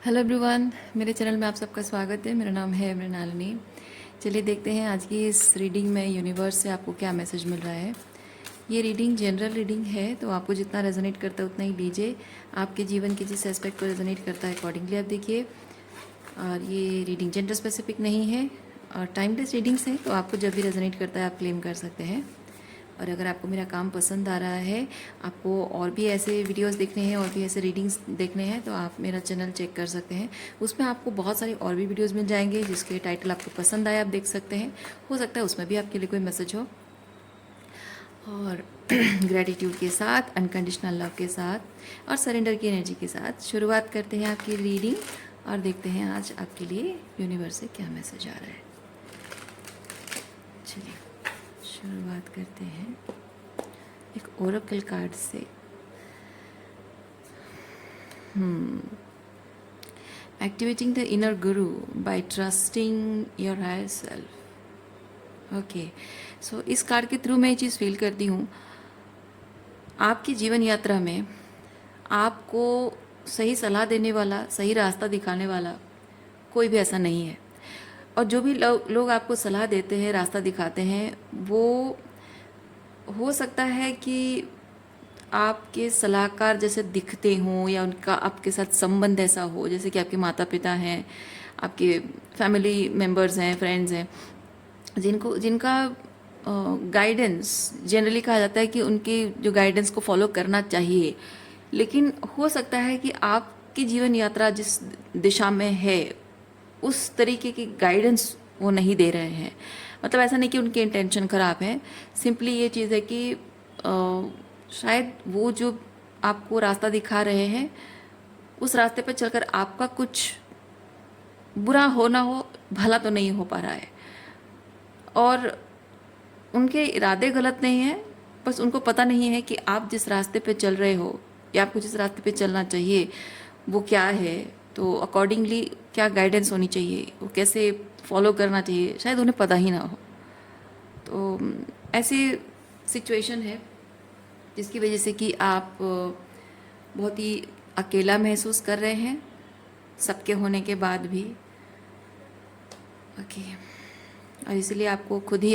Hello everyone, मेरे channel में आप सबका स्वागत है। मेरा नाम है मृणालिनी। चलिए देखते हैं आज की इस रीडिंग में यूनिवर्स से आपको क्या मैसेज मिल रहा है। ये रीडिंग जनरल रीडिंग है, तो आपको जितना रेजोनेट करता है उतना ही लीजिए। आपके जीवन के जिस एस्पेक्ट को रेजोनेट करता है अकॉर्डिंगली आप देखिए। और ये रीडिंग जेंडर स्पेसिफिक नहीं है और टाइमलेस रीडिंग्स हैं, तो आपको जब भी रेजोनेट करता है आप क्लेम कर सकते हैं। और अगर आपको मेरा काम पसंद आ रहा है, आपको और भी ऐसे वीडियोस देखने हैं और भी ऐसे रीडिंग्स देखने हैं, तो आप मेरा चैनल चेक कर सकते हैं। उसमें आपको बहुत सारे और भी वीडियोस मिल जाएंगे जिसके टाइटल आपको पसंद आए आप देख सकते हैं। हो सकता है उसमें भी आपके लिए कोई मैसेज हो। और ग्रैटिट्यूड के साथ, अनकंडीशनल लव के साथ और सरेंडर की एनर्जी के साथ शुरुआत करते हैं आपकी रीडिंग और देखते हैं आज आपके लिए यूनिवर्स से क्या मैसेज आ रहा है। चलिए शुरुआत करते हैं एक ओरेकल कार्ड से। Activating the inner guru by trusting your higher self. Okay, so इस कार्ड के थ्रू मैं ये चीज़ फील करती हूँ, आपकी जीवन यात्रा में आपको सही सलाह देने वाला, सही रास्ता दिखाने वाला कोई भी ऐसा नहीं है। और जो भी लोग आपको सलाह देते हैं, रास्ता दिखाते हैं, वो हो सकता है कि आपके सलाहकार जैसे दिखते हों या उनका आपके साथ संबंध ऐसा हो, जैसे कि आपके माता पिता हैं, आपके फैमिली मेम्बर्स हैं, फ्रेंड्स हैं, जिनका गाइडेंस जनरली कहा जाता है कि उनकी जो गाइडेंस को फॉलो करना चाहिए। लेकिन हो सकता है कि आपकी जीवन यात्रा जिस दिशा में है उस तरीके की गाइडेंस वो नहीं दे रहे हैं। मतलब ऐसा नहीं कि उनके इंटेंशन ख़राब है, सिंपली ये चीज़ है कि शायद वो जो आपको रास्ता दिखा रहे हैं उस रास्ते पर चलकर आपका कुछ बुरा हो ना हो, भला तो नहीं हो पा रहा है। और उनके इरादे गलत नहीं हैं, बस उनको पता नहीं है कि आप जिस रास्ते पे चल रहे हो या आपको जिस रास्ते पे चलना चाहिए वो क्या है। तो अकॉर्डिंगली क्या गाइडेंस होनी चाहिए, वो कैसे फॉलो करना चाहिए, शायद उन्हें पता ही ना हो। तो ऐसी सिचुएशन है जिसकी वजह से कि आप बहुत ही अकेला महसूस कर रहे हैं सबके होने के बाद भी। ओके, और इसलिए आपको खुद ही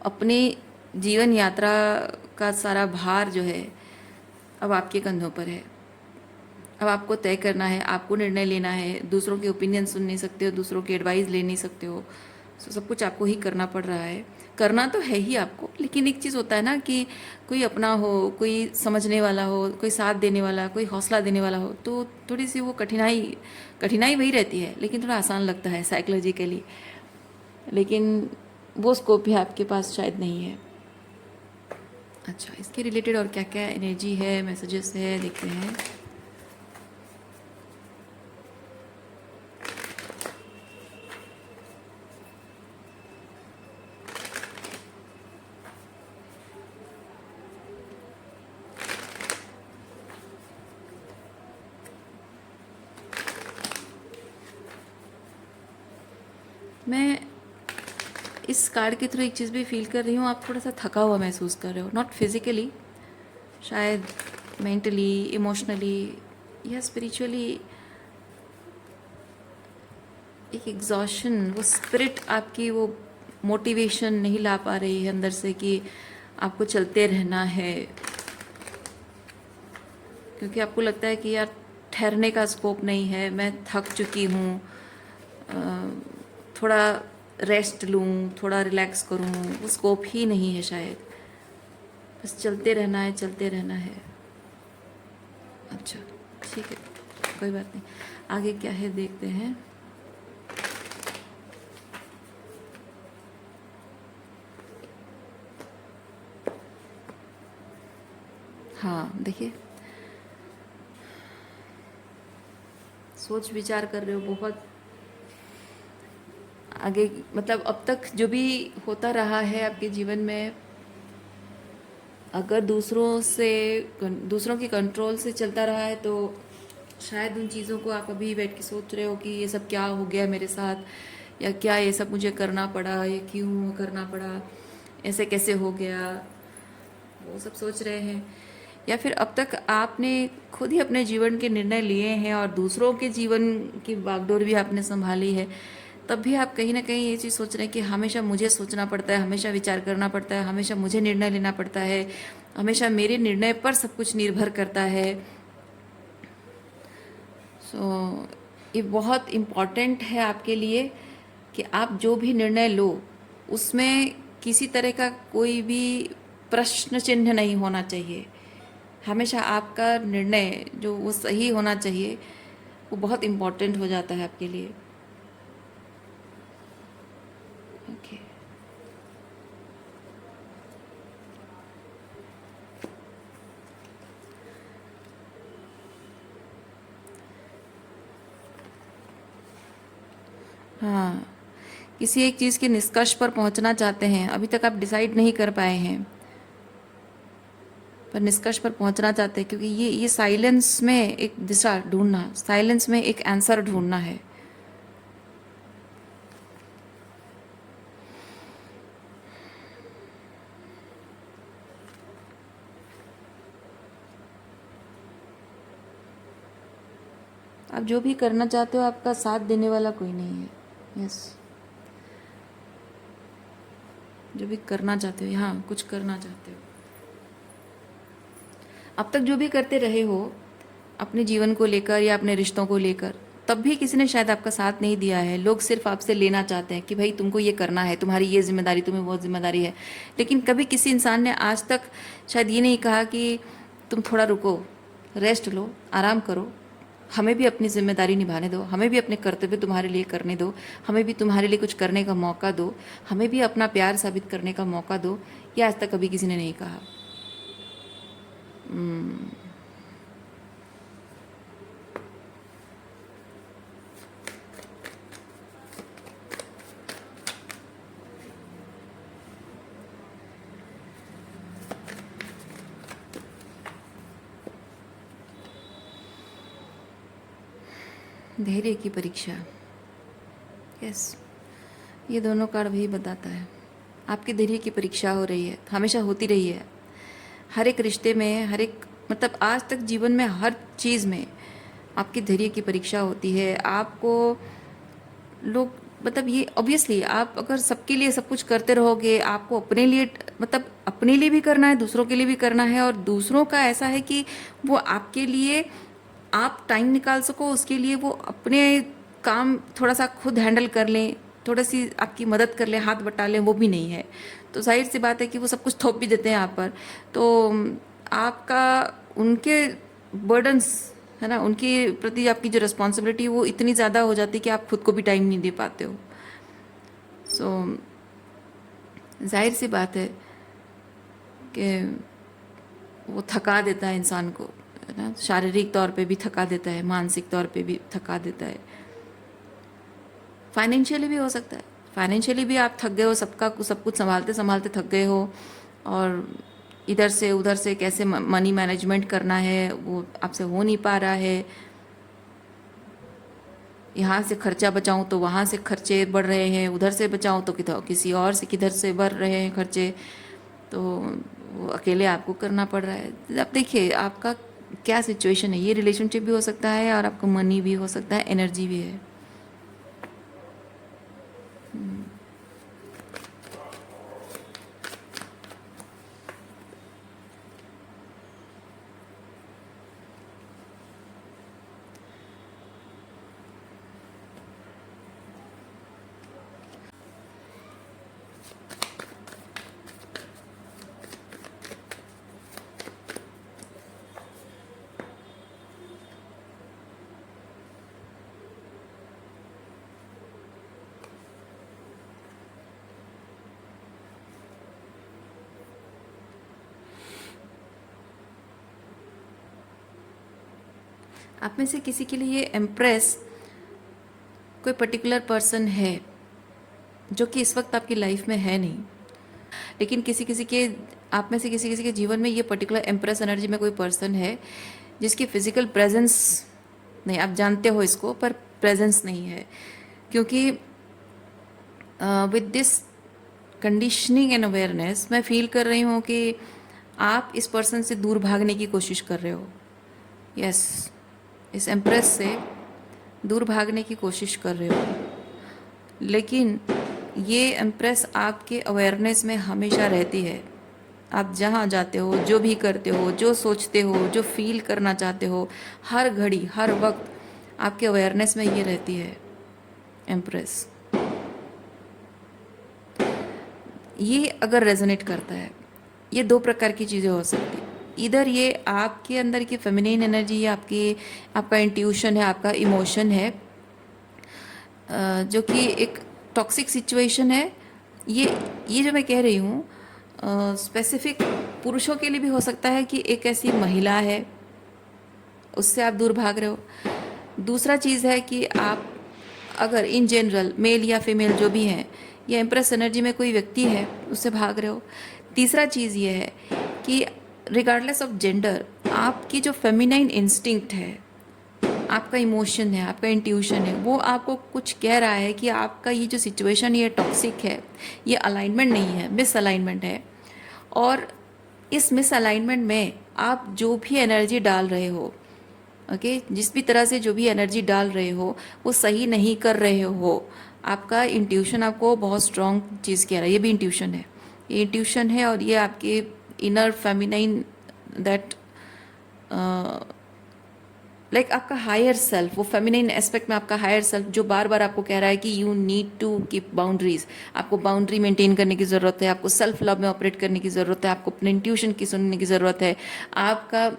अपने जीवन यात्रा का सारा भार जो है अब आपके कंधों पर है। अब आपको तय करना है, आपको निर्णय लेना है। दूसरों के ओपिनियन सुन नहीं सकते हो, दूसरों की एडवाइस ले नहीं सकते हो। सब कुछ आपको ही करना पड़ रहा है। करना तो है ही आपको, लेकिन एक चीज़ होता है ना कि कोई अपना हो, कोई समझने वाला हो, कोई साथ देने वाला, कोई हौसला देने वाला हो, तो थोड़ी सी वो कठिनाई कठिनाई वही रहती है, लेकिन थोड़ा आसान लगता है साइकोलॉजिकली। लेकिन वो स्कोप भी आपके पास शायद नहीं है। अच्छा, इसके रिलेटेड और क्या क्या एनर्जी है, मैसेजेस है, देखते हैं। मैं इस कार्ड के थ्रू एक चीज़ भी फील कर रही हूँ, आप थोड़ा सा थका हुआ महसूस कर रहे हो। नॉट फिजिकली, शायद मेंटली, इमोशनली या स्पिरिचुअली एक एग्जॉशन, वो स्पिरिट आपकी वो मोटिवेशन नहीं ला पा रही है अंदर से कि आपको चलते रहना है। क्योंकि आपको लगता है कि यार ठहरने का स्कोप नहीं है, मैं थक चुकी हूँ, थोड़ा रेस्ट लूँ, थोड़ा रिलैक्स करूँ, वो स्कोप ही नहीं है शायद। बस चलते रहना है, चलते रहना है। अच्छा, ठीक है, कोई बात नहीं। आगे क्या है देखते हैं। हाँ देखिए, सोच विचार कर रहे हो बहुत आगे। मतलब अब तक जो भी होता रहा है आपके जीवन में, अगर दूसरों की कंट्रोल से चलता रहा है तो शायद उन चीज़ों को आप अभी बैठ के सोच रहे हो कि ये सब क्या हो गया मेरे साथ, या क्या ये सब मुझे करना पड़ा, या क्यों करना पड़ा, ऐसे कैसे हो गया, वो सब सोच रहे हैं। या फिर अब तक आपने खुद ही अपने जीवन के निर्णय लिए हैं और दूसरों के जीवन की बागडोर भी आपने संभाली है, तब भी आप कहीं ना कहीं ये चीज़ सोच रहे हैं कि हमेशा मुझे सोचना पड़ता है, हमेशा विचार करना पड़ता है, हमेशा मुझे निर्णय लेना पड़ता है, हमेशा मेरे निर्णय पर सब कुछ निर्भर करता है। सो ये बहुत इम्पॉर्टेंट है आपके लिए कि आप जो भी निर्णय लो उसमें किसी तरह का कोई भी प्रश्न चिन्ह नहीं होना चाहिए। हमेशा आपका निर्णय जो वो सही होना चाहिए, वो बहुत इम्पॉर्टेंट हो जाता है आपके लिए। ओके। हाँ, किसी एक चीज़ के निष्कर्ष पर पहुंचना चाहते हैं, अभी तक आप डिसाइड नहीं कर पाए हैं, पर निष्कर्ष पर पहुंचना चाहते हैं, क्योंकि ये साइलेंस में एक दिशा ढूंढना, साइलेंस में एक आंसर ढूंढना है। आप जो भी करना चाहते हो, आपका साथ देने वाला कोई नहीं है। यस, जो भी करना चाहते हो, हाँ कुछ करना चाहते हो, अब तक जो भी करते रहे हो अपने जीवन को लेकर या अपने रिश्तों को लेकर, तब भी किसी ने शायद आपका साथ नहीं दिया है। लोग सिर्फ आपसे लेना चाहते हैं कि भाई तुमको ये करना है, तुम्हारी ये जिम्मेदारी, तुम्हें वो जिम्मेदारी है, लेकिन कभी किसी इंसान ने आज तक शायद ये नहीं कहा कि तुम थोड़ा रुको, रेस्ट लो, आराम करो, हमें भी अपनी जिम्मेदारी निभाने दो, हमें भी अपने कर्तव्य तुम्हारे लिए करने दो, हमें भी तुम्हारे लिए कुछ करने का मौका दो, हमें भी अपना प्यार साबित करने का मौका दो। ये आज तक कभी किसी ने नहीं कहा। धैर्य की परीक्षा। यस, ये दोनों कार्ड भी बताता है आपके धैर्य की परीक्षा हो रही है, हमेशा होती रही है। हर एक रिश्ते में, हर एक मतलब आज तक जीवन में हर चीज़ में आपकी धैर्य की परीक्षा होती है। आपको लोग मतलब ये ऑब्वियसली, आप अगर सबके लिए सब कुछ करते रहोगे, आपको अपने लिए मतलब अपने लिए भी करना है, दूसरों के लिए भी करना है, और दूसरों का ऐसा है कि वो आपके लिए आप टाइम निकाल सको, उसके लिए वो अपने काम थोड़ा सा खुद हैंडल कर लें, थोड़ी सी आपकी मदद कर लें, हाथ बटा लें, वो भी नहीं है। तो जाहिर सी बात है कि वो सब कुछ थोप भी देते हैं आप पर। तो आपका उनके बर्डन्स है ना, उनके प्रति आपकी जो रिस्पॉन्सिबिलिटी वो इतनी ज़्यादा हो जाती है कि आप खुद को भी टाइम नहीं दे पाते हो। सो जाहिर सी बात है कि वो थका देता है इंसान को, है ना, शारीरिक तौर पे भी थका देता है, मानसिक तौर पे भी थका देता है, फाइनेंशियली भी हो सकता है। फाइनेंशियली भी आप थक गए हो, सबका सब कुछ संभालते संभालते थक गए हो, और इधर से उधर से कैसे मनी मैनेजमेंट करना है वो आपसे हो नहीं पा रहा है। यहाँ से खर्चा बचाऊं तो वहाँ से खर्चे बढ़ रहे हैं, उधर से बचाऊं तो किसी और से किधर से बढ़ रहे हैं खर्चे, तो वो अकेले आपको करना पड़ रहा है। अब देखिए आपका क्या सिचुएशन है, ये रिलेशनशिप भी हो सकता है और आपका मनी भी हो सकता है, एनर्जी भी है। आप में से किसी के लिए एम्प्रेस कोई पर्टिकुलर पर्सन है जो कि इस वक्त आपकी लाइफ में है नहीं, लेकिन किसी किसी के, आप में से किसी किसी के जीवन में ये पर्टिकुलर एम्प्रेस एनर्जी में कोई पर्सन है जिसकी फिजिकल प्रेजेंस नहीं, आप जानते हो इसको, पर प्रेजेंस नहीं है, क्योंकि with this conditioning and awareness मैं फील कर रही हूँ कि आप इस पर्सन से दूर भागने की कोशिश कर रहे हो। यस, इस एम्प्रेस से दूर भागने की कोशिश कर रहे हो, लेकिन ये एम्प्रेस आपके अवेयरनेस में हमेशा रहती है। आप जहाँ जाते हो, जो भी करते हो, जो सोचते हो, जो फील करना चाहते हो, हर घड़ी हर वक्त आपके अवेयरनेस में ये रहती है एम्प्रेस। ये अगर रेजोनेट करता है, ये दो प्रकार की चीज़ें हो सकती है। इधर ये आपके अंदर की फेमिनिन एनर्जी है, आपका इंट्यूशन है, आपका इमोशन है, जो कि एक टॉक्सिक सिचुएशन है। ये जो मैं कह रही हूँ स्पेसिफिक पुरुषों के लिए भी हो सकता है कि एक ऐसी महिला है, उससे आप दूर भाग रहे हो। दूसरा चीज़ है कि आप अगर इन जनरल मेल या फीमेल जो भी हैं, या इम्प्रेस एनर्जी में कोई व्यक्ति है, उससे भाग रहे हो। तीसरा चीज़ ये है कि रिगार्डलेस ऑफ जेंडर, आपकी जो फेमिनाइन इंस्टिंक्ट है, आपका इमोशन है, आपका इंट्यूशन है, वो आपको कुछ कह रहा है कि आपका ये जो सिचुएशन ये टॉक्सिक है, ये अलाइनमेंट नहीं है, मिस अलाइनमेंट है। और इस मिस अलाइनमेंट में आप जो भी एनर्जी डाल रहे हो, ओके, जिस भी तरह से जो भी एनर्जी डाल रहे हो, वो सही नहीं कर रहे हो। आपका इंट्यूशन आपको बहुत स्ट्रॉन्ग चीज़ कह रहा है, ये भी इंट्यूशन है, ये इंट्यूशन है। और ये आपके इनर फेमिनाइन दैट लाइक आपका हायर सेल्फ, वो फेमिनिन एस्पेक्ट में आपका हायर सेल्फ जो बार बार आपको कह रहा है कि you need to keep boundaries, आपको बाउंड्री मेंटेन करने की ज़रूरत है, आपको सेल्फ लव में ऑपरेट करने की ज़रूरत है, आपको अपने इंट्यूशन की सुनने की ज़रूरत है। आपका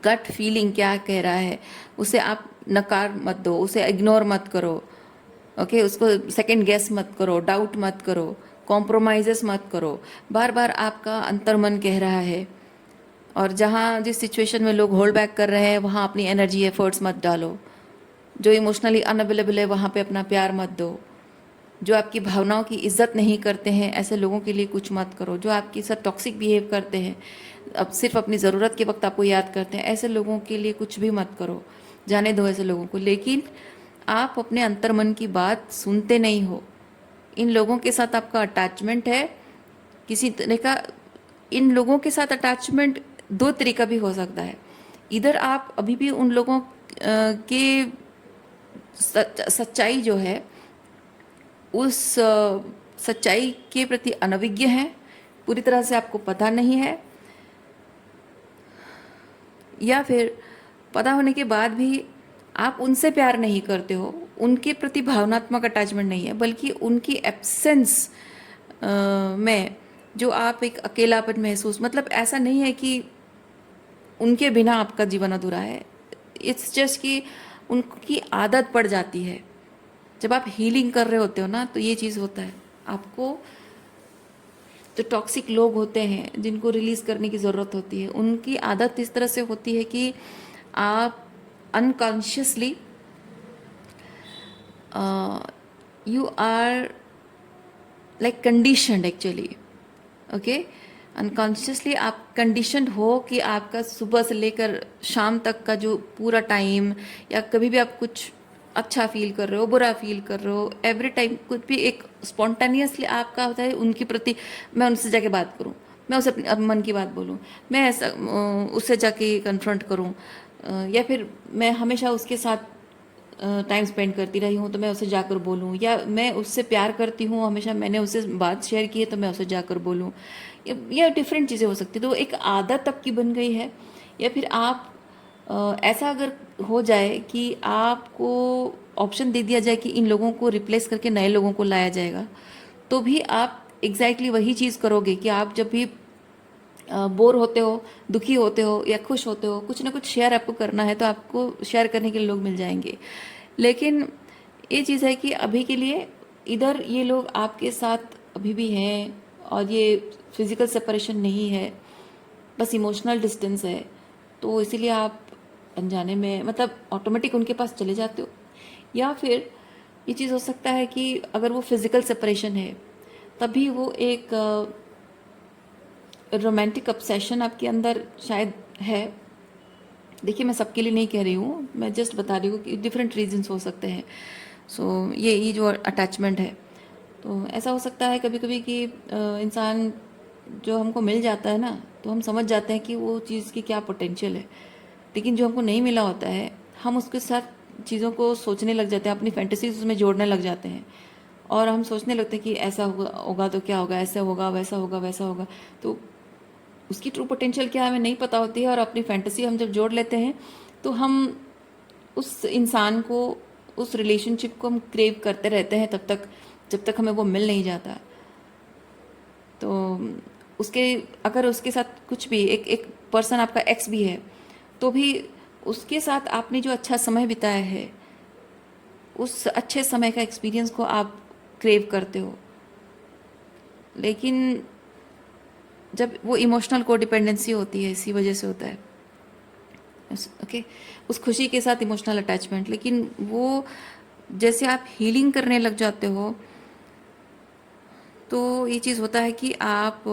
गट फीलिंग क्या कह रहा है, उसे आप नकार मत दो, उसे इग्नोर मत करो, ओके, उसको सेकंड गेस मत करो, डाउट मत करो, कॉम्प्रोमाइज़ेस मत करो। बार बार आपका अंतर्मन कह रहा है। और जहाँ जिस सिचुएशन में लोग होल्ड बैक कर रहे हैं, वहाँ अपनी एनर्जी एफर्ट्स मत डालो। जो इमोशनली अनअवेलेबल है, वहाँ पे अपना प्यार मत दो। जो आपकी भावनाओं की इज्जत नहीं करते हैं, ऐसे लोगों के लिए कुछ मत करो। जो आपके साथ टॉक्सिक बिहेव करते हैं, अब सिर्फ अपनी ज़रूरत के वक्त आपको याद करते हैं, ऐसे लोगों के लिए कुछ भी मत करो, जाने दो ऐसे लोगों को। लेकिन आप अपने अंतर्मन की बात सुनते नहीं हो। इन लोगों के साथ आपका अटैचमेंट है किसी तरह का। इन लोगों के साथ अटैचमेंट दो तरीका भी हो सकता है। इधर आप अभी भी उन लोगों के सच्चाई जो है, उस सच्चाई के प्रति अनभिज्ञ हैं, पूरी तरह से आपको पता नहीं है, या फिर पता होने के बाद भी आप उनसे प्यार नहीं करते हो, उनके प्रति भावनात्मक अटैचमेंट नहीं है, बल्कि उनकी एब्सेंस में जो आप एक अकेलापन महसूस, मतलब ऐसा नहीं है कि उनके बिना आपका जीवन अधूरा है। इट्स जस्ट कि उनकी आदत पड़ जाती है। जब आप हीलिंग कर रहे होते हो ना, तो ये चीज़ होता है। आपको जो टॉक्सिक लोग होते हैं, जिनको रिलीज़ करने की ज़रूरत होती है, उनकी आदत इस तरह से होती है कि आप unconsciously you are like conditioned actually, okay, unconsciously आप कंडीशनड हो कि आपका सुबह से लेकर शाम तक का जो पूरा टाइम, या कभी भी आप कुछ अच्छा फील कर रहे हो, बुरा फील कर रहे हो, एवरी टाइम कुछ भी एक स्पॉन्टेनियसली आपका होता है उनके प्रति, मैं उनसे जाके बात करूं, मैं उसे अपने मन की बात बोलूं, मैं ऐसा उससे जाके कन्फ्रंट करूं, या फिर मैं हमेशा उसके साथ टाइम स्पेंड करती रही हूँ तो मैं उसे जाकर बोलूँ, या मैं उससे प्यार करती हूँ, हमेशा मैंने उससे बात शेयर की है तो मैं उसे जाकर बोलूँ, या डिफरेंट चीज़ें हो सकती। तो एक आदत आपकी बन गई है। या फिर आप ऐसा अगर हो जाए कि आपको ऑप्शन दे दिया जाए कि इन लोगों को रिप्लेस करके नए लोगों को लाया जाएगा, तो भी आप एग्जैक्टली वही चीज़ करोगे कि आप जब भी बोर होते हो, दुखी होते हो या खुश होते हो, कुछ ना कुछ शेयर आपको करना है तो आपको शेयर करने के लिए लोग मिल जाएंगे। लेकिन ये चीज़ है कि अभी के लिए इधर ये लोग आपके साथ अभी भी हैं, और ये फिज़िकल सेपरेशन नहीं है, बस इमोशनल डिस्टेंस है। तो इसीलिए आप अनजाने में, मतलब ऑटोमेटिक उनके पास चले जाते हो। या फिर ये चीज़ हो सकता है कि अगर वो फिज़िकल सेपरेशन है, तभी वो एक रोमांटिक ऑब्सेशन आपके अंदर शायद है। देखिए, मैं सबके लिए नहीं कह रही हूँ, मैं जस्ट बता रही हूँ कि डिफरेंट रीजंस हो सकते हैं। सो ये जो अटैचमेंट है, तो ऐसा हो सकता है कभी कभी कि इंसान जो हमको मिल जाता है ना, तो हम समझ जाते हैं कि वो चीज़ की क्या पोटेंशियल है। लेकिन जो हमको नहीं मिला होता है, हम उसके साथ चीज़ों को सोचने लग जाते हैं, अपनी फैंटेसीज उसमें जोड़ने लग जाते हैं, और हम सोचने लगते हैं कि ऐसा होगा होगा तो क्या होगा, ऐसा होगा, वैसा होगा, वैसा होगा। तो उसकी ट्रू पोटेंशियल क्या है हमें नहीं पता होती है, और अपनी फैंटेसी हम जब जोड़ लेते हैं तो हम उस इंसान को, उस रिलेशनशिप को हम क्रेव करते रहते हैं तब तक, जब तक हमें वो मिल नहीं जाता। तो उसके, अगर उसके साथ कुछ भी, एक एक पर्सन आपका एक्स भी है, तो भी उसके साथ आपने जो अच्छा समय बिताया है, उस अच्छे समय का एक्सपीरियंस को आप क्रेव करते हो। लेकिन जब वो इमोशनल कोडिपेंडेंसी होती है, इसी वजह से होता है। ओके, उस खुशी के साथ इमोशनल अटैचमेंट। लेकिन वो जैसे आप हीलिंग करने लग जाते हो, तो ये चीज़ होता है कि आप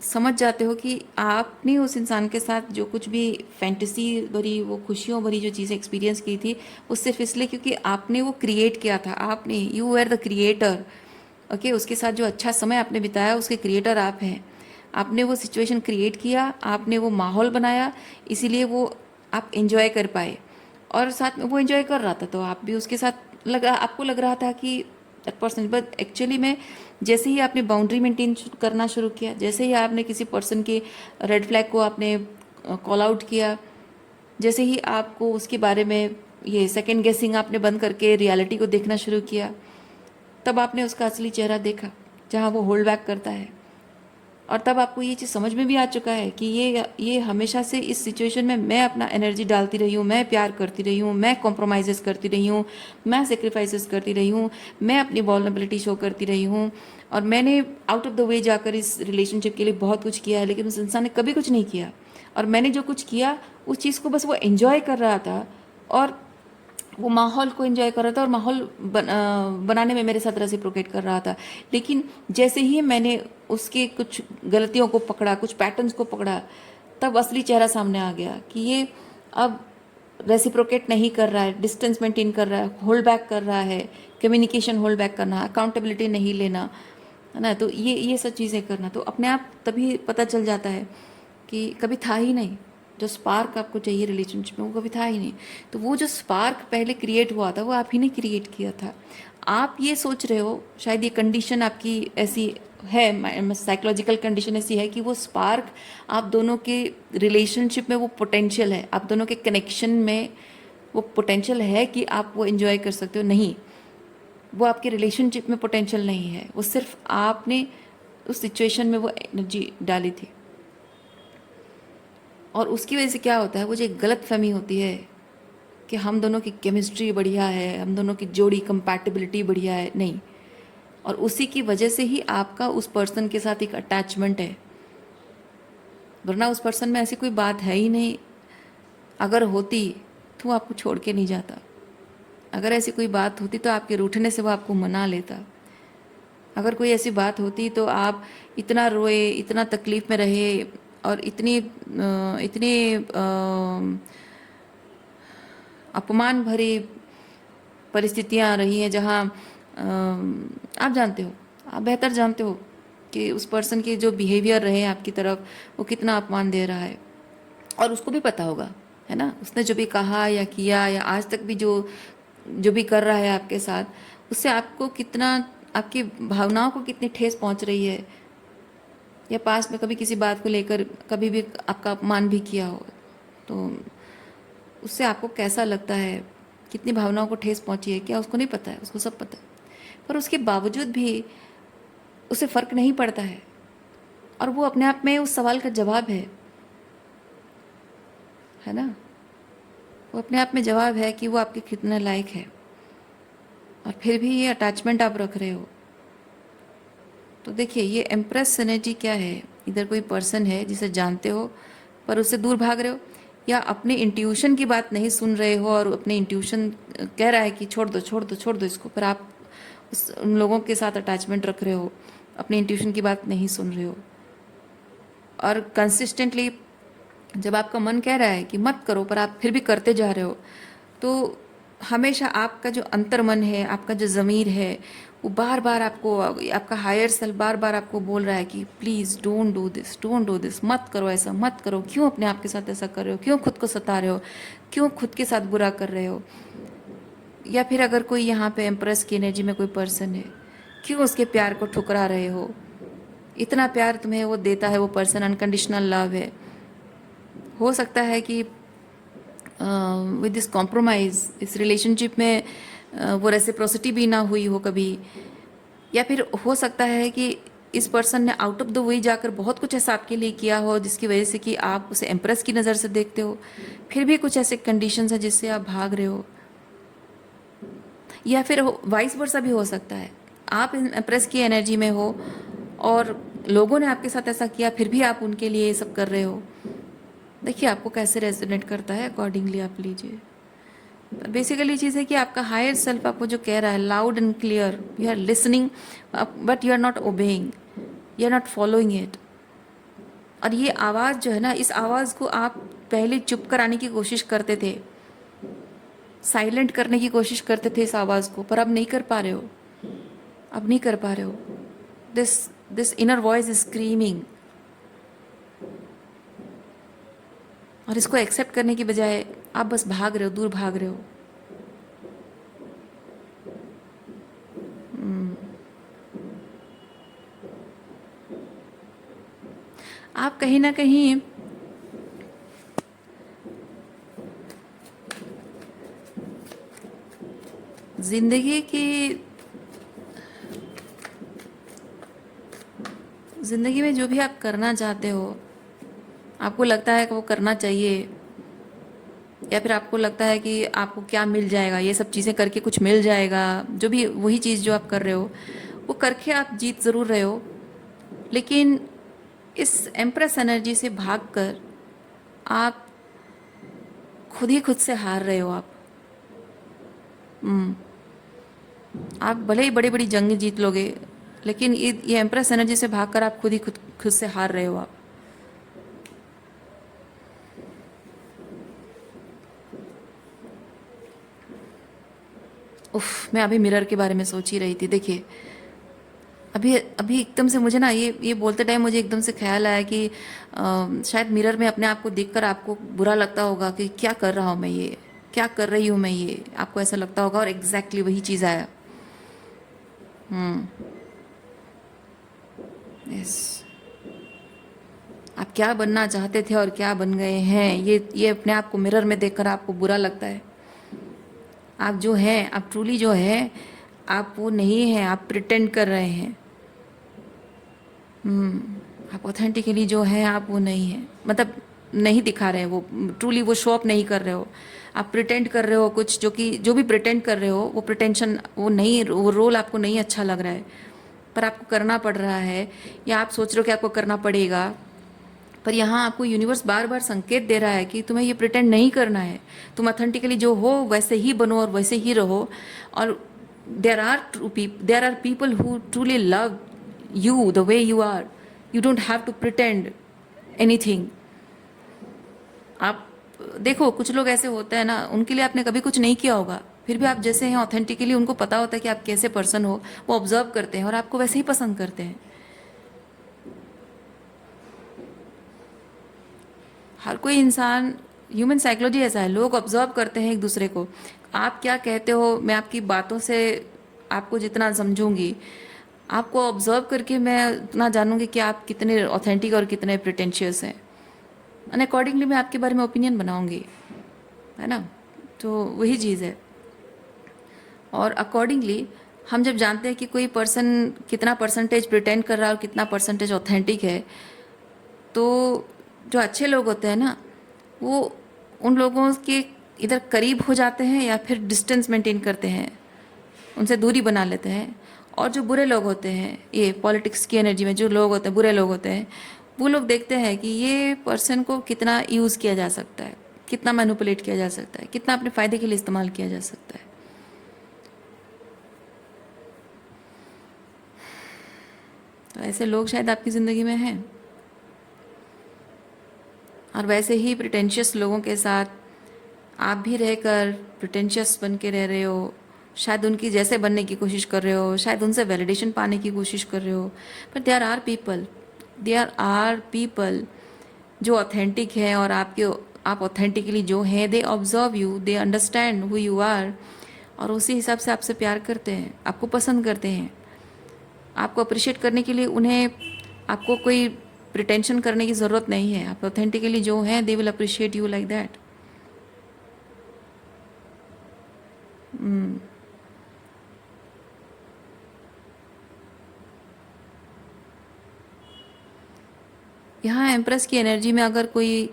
समझ जाते हो कि आपने उस इंसान के साथ जो कुछ भी फैंटेसी भरी, वो खुशियों भरी जो चीज़ें एक्सपीरियंस की थी, वो सिर्फ इसलिए क्योंकि आपने वो क्रिएट किया था। आपने, you are the creator. Okay, उसके साथ जो अच्छा समय आपने बिताया, उसके क्रिएटर आप हैं। आपने वो सिचुएशन क्रिएट किया, आपने वो माहौल बनाया, इसीलिए वो आप एंजॉय कर पाए। और साथ में वो एंजॉय कर रहा था, तो आप भी उसके साथ आपको लग रहा था कि दैट पर्सन। बट एक्चुअली में जैसे ही आपने बाउंड्री मेंटेन करना शुरू किया, जैसे ही आपने किसी पर्सन के रेड फ्लैग को आपने कॉल आउट किया, जैसे ही आपको उसके बारे में ये सेकंड गेसिंग आपने बंद करके रियलिटी को देखना शुरू किया, तब आपने उसका असली चेहरा देखा, जहाँ वो होल्ड बैक करता है। और तब आपको ये चीज़ समझ में भी आ चुका है कि ये हमेशा से इस सिचुएशन में मैं अपना एनर्जी डालती रही हूँ, मैं प्यार करती रही हूँ, मैं कॉम्प्रोमाइज़ेस करती रही हूँ, मैं सेक्रीफाइसेस करती रही हूँ, मैं अपनी वल्नरेबिलिटी शो करती रही हूँ, और मैंने आउट ऑफ द वे जाकर इस रिलेशनशिप के लिए बहुत कुछ किया है। लेकिन उस इंसान ने कभी कुछ नहीं किया, और मैंने जो कुछ किया उस चीज़ को बस वो एंजॉय कर रहा था, और वो माहौल को एंजॉय कर रहा था, और माहौल बनाने में मेरे साथ रेसिप्रोकेट कर रहा था। लेकिन जैसे ही मैंने उसके कुछ गलतियों को पकड़ा, कुछ पैटर्न्स को पकड़ा, तब असली चेहरा सामने आ गया कि ये अब रेसिप्रोकेट नहीं कर रहा है, डिस्टेंस मेंटेन कर रहा है, होल्ड बैक कर रहा है, कम्युनिकेशन होल्ड बैक करना, अकाउंटेबिलिटी नहीं लेना, है ना। तो ये सब चीज़ें करना, तो अपने आप तभी पता चल जाता है कि कभी था ही नहीं। जो स्पार्क आपको चाहिए रिलेशनशिप में, वो कभी था ही नहीं। तो वो जो स्पार्क पहले क्रिएट हुआ था, वो आप ही ने क्रिएट किया था। आप ये सोच रहे हो, शायद ये कंडीशन आपकी ऐसी है, साइकोलॉजिकल कंडीशन ऐसी है कि वो स्पार्क आप दोनों के रिलेशनशिप में, वो पोटेंशियल है, आप दोनों के कनेक्शन में वो पोटेंशियल है कि आप वो एंजॉय कर सकते हो। नहीं, वो आपके रिलेशनशिप में पोटेंशियल नहीं है, वो सिर्फ आपने उस सिचुएशन में वो एनर्जी डाली थी। और उसकी वजह से क्या होता है, वो जो एक गलत फहमी होती है कि हम दोनों की केमिस्ट्री बढ़िया है, हम दोनों की जोड़ी कंपैटिबिलिटी बढ़िया है, नहीं। और उसी की वजह से ही आपका उस पर्सन के साथ एक अटैचमेंट है, वरना उस पर्सन में ऐसी कोई बात है ही नहीं। अगर होती तो वो आपको छोड़ के नहीं जाता। अगर ऐसी कोई बात होती तो आपके रूठने से वो आपको मना लेता। अगर कोई ऐसी बात होती तो आप इतना रोए, इतना तकलीफ में रहे, और इतनी अपमान भरी परिस्थितियां रही हैं, जहाँ आप जानते हो, आप बेहतर जानते हो कि उस पर्सन के जो बिहेवियर रहे आपकी तरफ, वो कितना अपमान दे रहा है। और उसको भी पता होगा, है ना, उसने जो भी कहा या किया, या आज तक भी जो जो भी कर रहा है आपके साथ, उससे आपको कितना, आपकी भावनाओं को कितनी ठेस पहुंच रही है, या पास में कभी किसी बात को लेकर कभी भी आपका अपमान भी किया हो, तो उससे आपको कैसा लगता है, कितनी भावनाओं को ठेस पहुंची है, क्या उसको नहीं पता है? उसको सब पता है। पर उसके बावजूद भी उसे फ़र्क नहीं पड़ता है, और वो अपने आप में उस सवाल का जवाब है ना। वो अपने आप में जवाब है कि वो आपके कितने लायक है, और फिर भी ये अटैचमेंट आप रख रहे हो। तो देखिए, ये एम्प्रेस एनर्जी क्या है, इधर कोई पर्सन है जिसे जानते हो पर उससे दूर भाग रहे हो, या अपने इंट्यूशन की बात नहीं सुन रहे हो, और अपने इंट्यूशन कह रहा है कि छोड़ दो, छोड़ दो, छोड़ दो इसको, पर आप उन लोगों के साथ अटैचमेंट रख रहे हो, अपने इंट्यूशन की बात नहीं सुन रहे हो। और कंसिस्टेंटली जब आपका मन कह रहा है कि मत करो, पर आप फिर भी करते जा रहे हो, तो हमेशा आपका जो अंतर्मन है, आपका जो ज़मीर है, वो बार बार आपको, आपका हायर सेल्फ बार बार आपको बोल रहा है कि please don't do this, don't do this, मत करो ऐसा, मत करो, क्यों अपने आप के साथ ऐसा कर रहे हो, क्यों खुद को सता रहे हो, क्यों खुद के साथ बुरा कर रहे हो। या फिर अगर कोई यहाँ पे एम्प्रेस की एनर्जी में कोई पर्सन है, क्यों उसके प्यार को ठुकरा रहे हो। इतना प्यार तुम्हें वो देता है, वो पर्सन अनकंडीशनल लव है। हो सकता है कि विद दिस कॉम्प्रोमाइज़ इस रिलेशनशिप में वो रेसिप्रोसिटी भी ना हुई हो कभी। या फिर हो सकता है कि इस पर्सन ने आउट ऑफ द वे जाकर बहुत कुछ ऐसा आपके लिए किया हो जिसकी वजह से कि आप उसे एम्प्रेस की नज़र से देखते हो, फिर भी कुछ ऐसे कंडीशंस हैं जिससे आप भाग रहे हो। या फिर वाइस वर्सा भी हो सकता है, आप एम्प्रेस की एनर्जी में हो और लोगों ने आपके साथ ऐसा किया, फिर भी आप उनके लिए ये सब कर रहे हो। देखिए आपको कैसे रेजोनेट करता है, अकॉर्डिंगली आप लीजिए। बेसिकली चीज़ है कि आपका हायर सेल्फ आपको जो कह रहा है loud and clear, you are listening but you are not obeying, you are not following it. और ये आवाज़ जो है ना, इस आवाज़ को आप पहले चुप कराने की कोशिश करते थे, साइलेंट करने की कोशिश करते थे इस आवाज़ को, पर अब नहीं कर पा रहे हो, अब नहीं कर पा रहे हो। This this inner voice is screaming, और इसको एक्सेप्ट करने की बजाय आप बस भाग रहे हो, दूर भाग रहे हो। आप कहीं ना कहीं जिंदगी की, ज़िंदगी में जो भी आप करना चाहते हो, आपको लगता है कि वो करना चाहिए, या फिर आपको लगता है कि आपको क्या मिल जाएगा, ये सब चीज़ें करके कुछ मिल जाएगा, जो भी वही चीज़ जो आप कर रहे हो वो करके आप जीत ज़रूर रहे हो। लेकिन इस एम्प्रेस एनर्जी से भागकर आप खुद ही खुद से हार रहे हो। आप भले ही बड़ी बड़ी जंग जीत लोगे, लेकिन ये एम्प्रेस एनर्जी से भागकर आप खुद ही खुद से हार रहे हो आप। उफ, मैं अभी मिरर के बारे में सोच ही रही थी। देखिए अभी अभी एकदम से मुझे ना ये बोलते टाइम मुझे एकदम से ख्याल आया कि शायद मिरर में अपने आप को देखकर आपको बुरा लगता होगा कि क्या कर रहा हूँ मैं, ये क्या कर रही हूँ मैं, ये आपको ऐसा लगता होगा, और एग्जैक्टली वही चीज़ आया। यस, आप क्या बनना चाहते थे और क्या बन गए हैं, ये अपने आप को मिरर में देखकर आपको बुरा लगता है। आप जो हैं, आप ट्रूली जो है, आप वो नहीं हैं, आप प्रिटेंड कर रहे हैं। आप ऑथेंटिकली जो है आप वो नहीं है, मतलब नहीं दिखा रहे हैं, वो ट्रूली वो शो अप नहीं कर रहे हो। आप प्रिटेंड कर रहे हो कुछ, जो कि जो भी प्रिटेंड कर रहे हो वो प्रिटेंशन, वो नहीं, वो रोल आपको नहीं अच्छा लग रहा है, पर आपको करना पड़ रहा है, या आप सोच रहे हो कि आपको करना पड़ेगा। पर यहाँ आपको यूनिवर्स बार बार संकेत दे रहा है कि तुम्हें ये प्रिटेंड नहीं करना है, तुम ऑथेंटिकली जो हो वैसे ही बनो और वैसे ही रहो। और there are people who truly love you the way you are. You don't have to pretend anything. आप देखो कुछ लोग ऐसे होते हैं ना, उनके लिए आपने कभी कुछ नहीं किया होगा, फिर भी आप जैसे हैं ऑथेंटिकली, उनको पता होता है कि आप कैसे पर्सन हो, वो ऑब्जर्व करते हैं और आपको वैसे ही पसंद करते हैं। हर कोई इंसान, ह्यूमन साइकोलॉजी ऐसा है, लोग ऑब्जर्व करते हैं एक दूसरे को। आप क्या कहते हो, मैं आपकी बातों से आपको जितना समझूंगी, आपको ऑब्जर्व करके मैं उतना जानूंगी कि आप कितने ऑथेंटिक और कितने प्रिटेंशियस हैं, एंड अकॉर्डिंगली मैं आपके बारे में ओपिनियन बनाऊंगी, है ना। तो वही चीज़ है। और अकॉर्डिंगली हम जब जानते हैं कि कोई पर्सन कितना परसेंटेज प्रिटेंड कर रहा है और कितना परसेंटेज ऑथेंटिक है, तो जो अच्छे लोग होते हैं ना, वो उन लोगों के इधर करीब हो जाते हैं या फिर डिस्टेंस मेंटेन करते हैं, उनसे दूरी बना लेते हैं। और जो बुरे लोग होते हैं, ये पॉलिटिक्स की एनर्जी में जो लोग होते हैं, बुरे लोग होते हैं, वो लोग देखते हैं कि ये पर्सन को कितना यूज़ किया जा सकता है, कितना मैनिपुलेट किया जा सकता है, कितना अपने फ़ायदे के लिए इस्तेमाल किया जा सकता है। तो ऐसे लोग शायद आपकी ज़िंदगी में हैं। और वैसे ही प्रिटेंशियस लोगों के साथ आप भी रहकर प्रिटेंशियस बन के रह रहे हो, शायद उनकी जैसे बनने की कोशिश कर रहे हो, शायद उनसे वैलिडेशन पाने की कोशिश कर रहे हो, पर देयर आर पीपल जो ऑथेंटिक हैं, और आप ऑथेंटिकली जो हैं, they observe you, they understand who you are, और उसी हिसाब से आपसे प्यार करते हैं, आपको पसंद करते हैं। आपको अप्रिशिएट करने के लिए उन्हें आपको कोई प्रिटेंशन करने की ज़रूरत नहीं है। आप ऑथेंटिकली जो हैं, they will appreciate you like that. यहाँ एम्प्रेस की एनर्जी में अगर कोई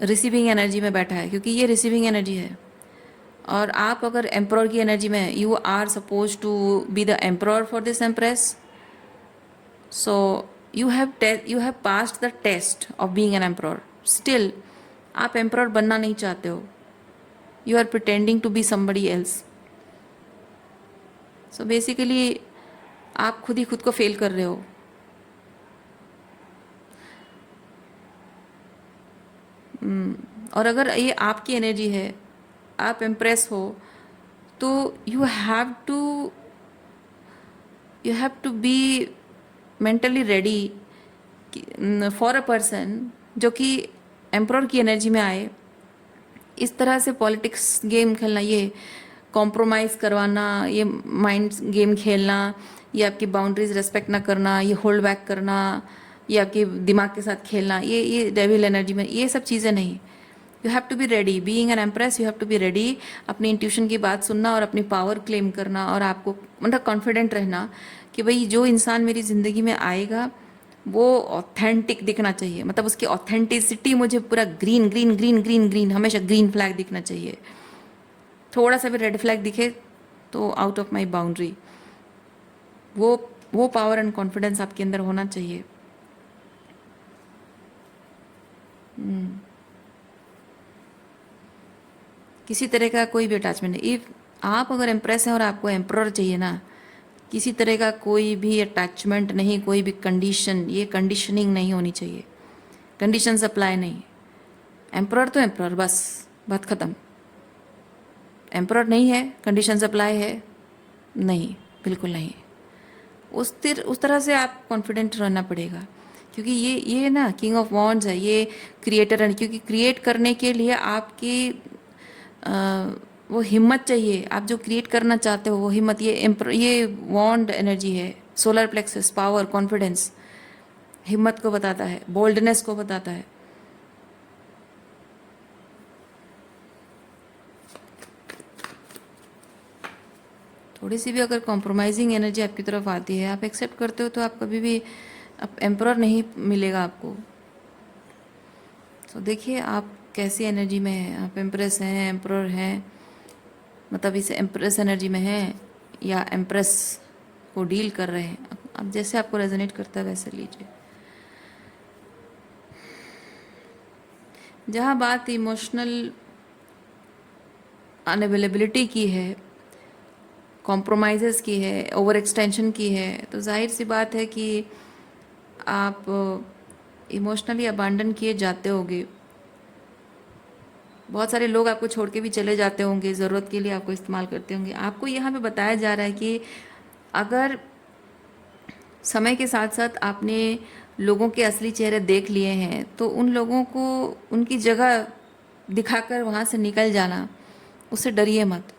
रिसीविंग एनर्जी में बैठा है, क्योंकि ये रिसीविंग एनर्जी है, और आप अगर एम्प्रर की एनर्जी में, you are suppose to be the emperor for this empress, so you have passed the test of being an emperor. Still आप एम्प्रर बनना नहीं चाहते हो, you are pretending to be somebody else. So basically आप खुद ही खुद को fail कर रहे हो। और अगर ये आपकी एनर्जी है, आप इम्प्रेस हो, तो you have to be mentally ready for a person जो कि एम्प्रर की एनर्जी में आए। इस तरह से पॉलिटिक्स गेम खेलना, ये कॉम्प्रोमाइज़ करवाना, ये माइंड गेम खेलना, ये आपकी बाउंड्रीज रेस्पेक्ट ना करना, ये होल्ड बैक करना, ये आपके दिमाग के साथ खेलना, ये डेविल एनर्जी में, ये सब चीज़ें नहीं। You have to be ready being an empress. You have to be ready अपनी इंट्यूशन की बात सुनना और अपनी पावर क्लेम करना, और आपको मतलब कॉन्फिडेंट रहना कि भाई जो इंसान मेरी ज़िंदगी में आएगा वो ऑथेंटिक दिखना चाहिए, मतलब उसकी ऑथेंटिसिटी मुझे पूरा green green green green green, हमेशा ग्रीन फ्लैग दिखना चाहिए। थोड़ा सा भी रेड फ्लैग दिखे तो आउट ऑफ माई बाउंड्री। वो वो पावर एंड कॉन्फिडेंस आपके अंदर होना चाहिए। किसी तरह का कोई भी अटैचमेंट नहीं। इफ आप अगर इम्प्रेस हैं और आपको एम्प्रर चाहिए ना, किसी तरह का कोई भी अटैचमेंट नहीं, कोई भी कंडीशन, ये कंडीशनिंग नहीं होनी चाहिए, कंडीशन अप्लाई नहीं। एम्प्रर तो एम्प्रर, बस बात ख़त्म। एम्प्रर नहीं है, कंडीशन अप्लाई है, नहीं, बिल्कुल नहीं। उस तरह से आप कॉन्फिडेंट रहना पड़ेगा, क्योंकि ये ना किंग ऑफ वॉन्ड्स है, ये क्रिएटर है, क्योंकि क्रिएट करने के लिए आपकी वो हिम्मत चाहिए। आप जो क्रिएट करना चाहते हो वो हिम्मत, ये वॉन्ड एनर्जी है, सोलर प्लेक्सस, पावर, कॉन्फिडेंस, हिम्मत को बताता है, बोल्डनेस को बताता है। थोड़ी सी भी अगर कॉम्प्रोमाइजिंग एनर्जी आपकी तरफ आती है, आप एक्सेप्ट करते हो, तो आप कभी भी एम्प्रर नहीं मिलेगा आपको। तो देखिए आप कैसी एनर्जी में हैं, आप एम्प्रेस हैं, एम्प्रर हैं, मतलब इस एम्प्रेस एनर्जी में हैं या एम्प्रेस को डील कर रहे हैं। अब जैसे आपको रेजोनेट करता है वैसे लीजिए। जहाँ बात इमोशनल अनअवेलेबिलिटी की है, कॉम्प्रोमाइज़ेस की है, ओवर एक्सटेंशन की है, तो जाहिर सी बात है कि आप इमोशनली अबांडन किए जाते होंगे। बहुत सारे लोग आपको छोड़ के भी चले जाते होंगे, ज़रूरत के लिए आपको इस्तेमाल करते होंगे। आपको यहाँ पे बताया जा रहा है कि अगर समय के साथ साथ आपने लोगों के असली चेहरे देख लिए हैं, तो उन लोगों को उनकी जगह दिखाकर वहाँ से निकल जाना, उससे डरिए मत,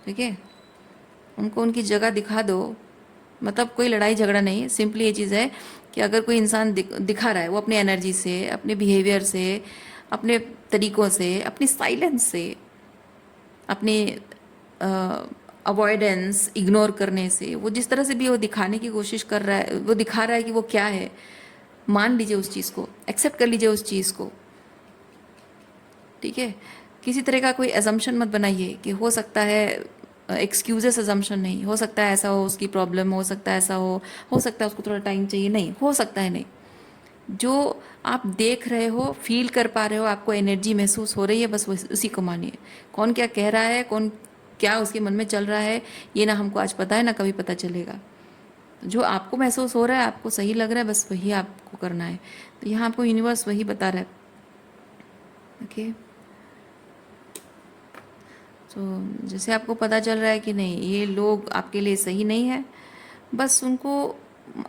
ठीक है। उनको उनकी जगह दिखा दो, मतलब कोई लड़ाई झगड़ा नहीं, सिंपली ये चीज़ है कि अगर कोई इंसान दिखा रहा है, वो अपनी एनर्जी से, अपने बिहेवियर से, अपने तरीक़ों से, अपनी साइलेंस से, अपने अवॉइडेंस, इग्नोर करने से, वो जिस तरह से भी वो दिखाने की कोशिश कर रहा है, वो दिखा रहा है कि वो क्या है, मान लीजिए उस चीज़ को, एक्सेप्ट कर लीजिए उस चीज़ को, ठीक है। किसी तरह का कोई एजम्पशन मत बनाइए कि हो सकता है, एक्सक्यूजेस अजम्पशन नहीं, हो सकता है ऐसा हो, उसकी प्रॉब्लम हो सकता है ऐसा हो सकता है उसको थोड़ा टाइम चाहिए, नहीं हो सकता है, नहीं। जो आप देख रहे हो, फील कर पा रहे हो, आपको एनर्जी महसूस हो रही है, बस उसी को मानिए। कौन क्या कह रहा है, कौन क्या उसके मन में चल रहा है, ये ना हमको आज पता है ना कभी पता चलेगा। जो आपको महसूस हो रहा है, आपको सही लग रहा है, बस वही आपको करना है। तो यहाँ आपको यूनिवर्स वही बता रहा है, ओके। तो जैसे आपको पता चल रहा है कि नहीं ये लोग आपके लिए सही नहीं है, बस उनको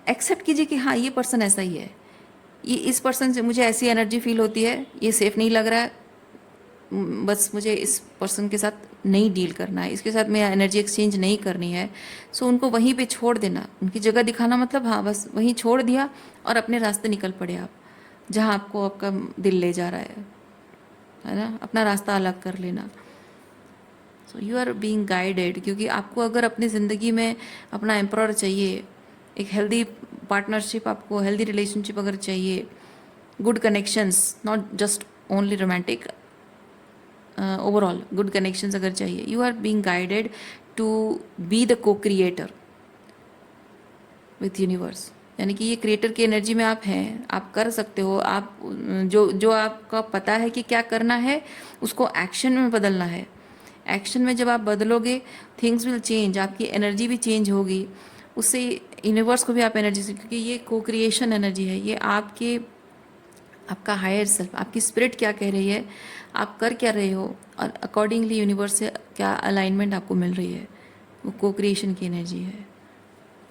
एक्सेप्ट कीजिए कि हाँ ये पर्सन ऐसा ही है, ये इस पर्सन से मुझे ऐसी एनर्जी फील होती है, ये सेफ़ नहीं लग रहा है, बस मुझे इस पर्सन के साथ नहीं डील करना है, इसके साथ मैं एनर्जी एक्सचेंज नहीं करनी है। सो उनको वहीं पे छोड़ देना, उनकी जगह दिखाना, मतलब हाँ बस वहीं छोड़ दिया और अपने रास्ते निकल पड़े आप, जहाँ आपको आपका दिल ले जा रहा है ना, अपना रास्ता अलग कर लेना। So you are being guided, क्योंकि आपको अगर अपनी ज़िंदगी में अपना एम्प्रॉर चाहिए, एक हेल्दी पार्टनरशिप, आपको हेल्दी रिलेशनशिप अगर चाहिए, good connections, not just only romantic, overall good connections अगर चाहिए, you are being guided to be the co creator with universe. यानी कि ये क्रिएटर की एनर्जी में आप हैं, आप कर सकते हो, आप जो जो आपका पता है कि क्या करना है उसको एक्शन में बदलना है। एक्शन में जब आप बदलोगे थिंग्स विल चेंज, आपकी एनर्जी भी चेंज होगी, उससे यूनिवर्स को भी आप एनर्जी से, क्योंकि ये को क्रिएशन एनर्जी है, ये आपके आपका हायर सेल्फ, आपकी स्पिरिट क्या कह रही है, आप कर क्या रहे हो, और अकॉर्डिंगली यूनिवर्स से क्या अलाइनमेंट आपको मिल रही है, वो को क्रिएशन की एनर्जी है।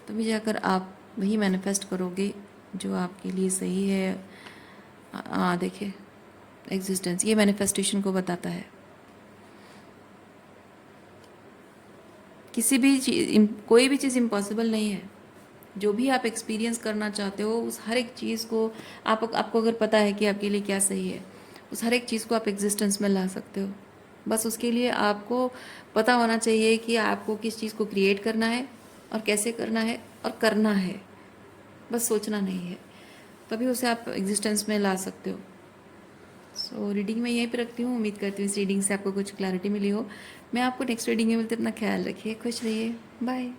तभी जाकर आप वही मैनिफेस्ट करोगे जो आपके लिए सही है। हाँ देखिए, एग्जिस्टेंस ये मैनिफेस्टेशन को बताता है। किसी भी चीज़, कोई भी चीज़ इम्पॉसिबल नहीं है। जो भी आप एक्सपीरियंस करना चाहते हो उस हर एक चीज़ को आपको अगर पता है कि आपके लिए क्या सही है, उस हर एक चीज़ को आप एग्जिस्टेंस में ला सकते हो। बस उसके लिए आपको पता होना चाहिए कि आपको किस चीज़ को क्रिएट करना है और कैसे करना है और करना है, बस सोचना नहीं है, तभी उसे आप एग्जिस्टेंस में ला सकते हो। सो रीडिंग मैं यहीं पे रखती हूँ। उम्मीद करती हूँ इस रीडिंग से आपको कुछ क्लैरिटी मिली हो। मैं आपको नेक्स्ट रीडिंग में मिलती हूँ। अपना ख्याल रखिए, खुश रहिए, बाय।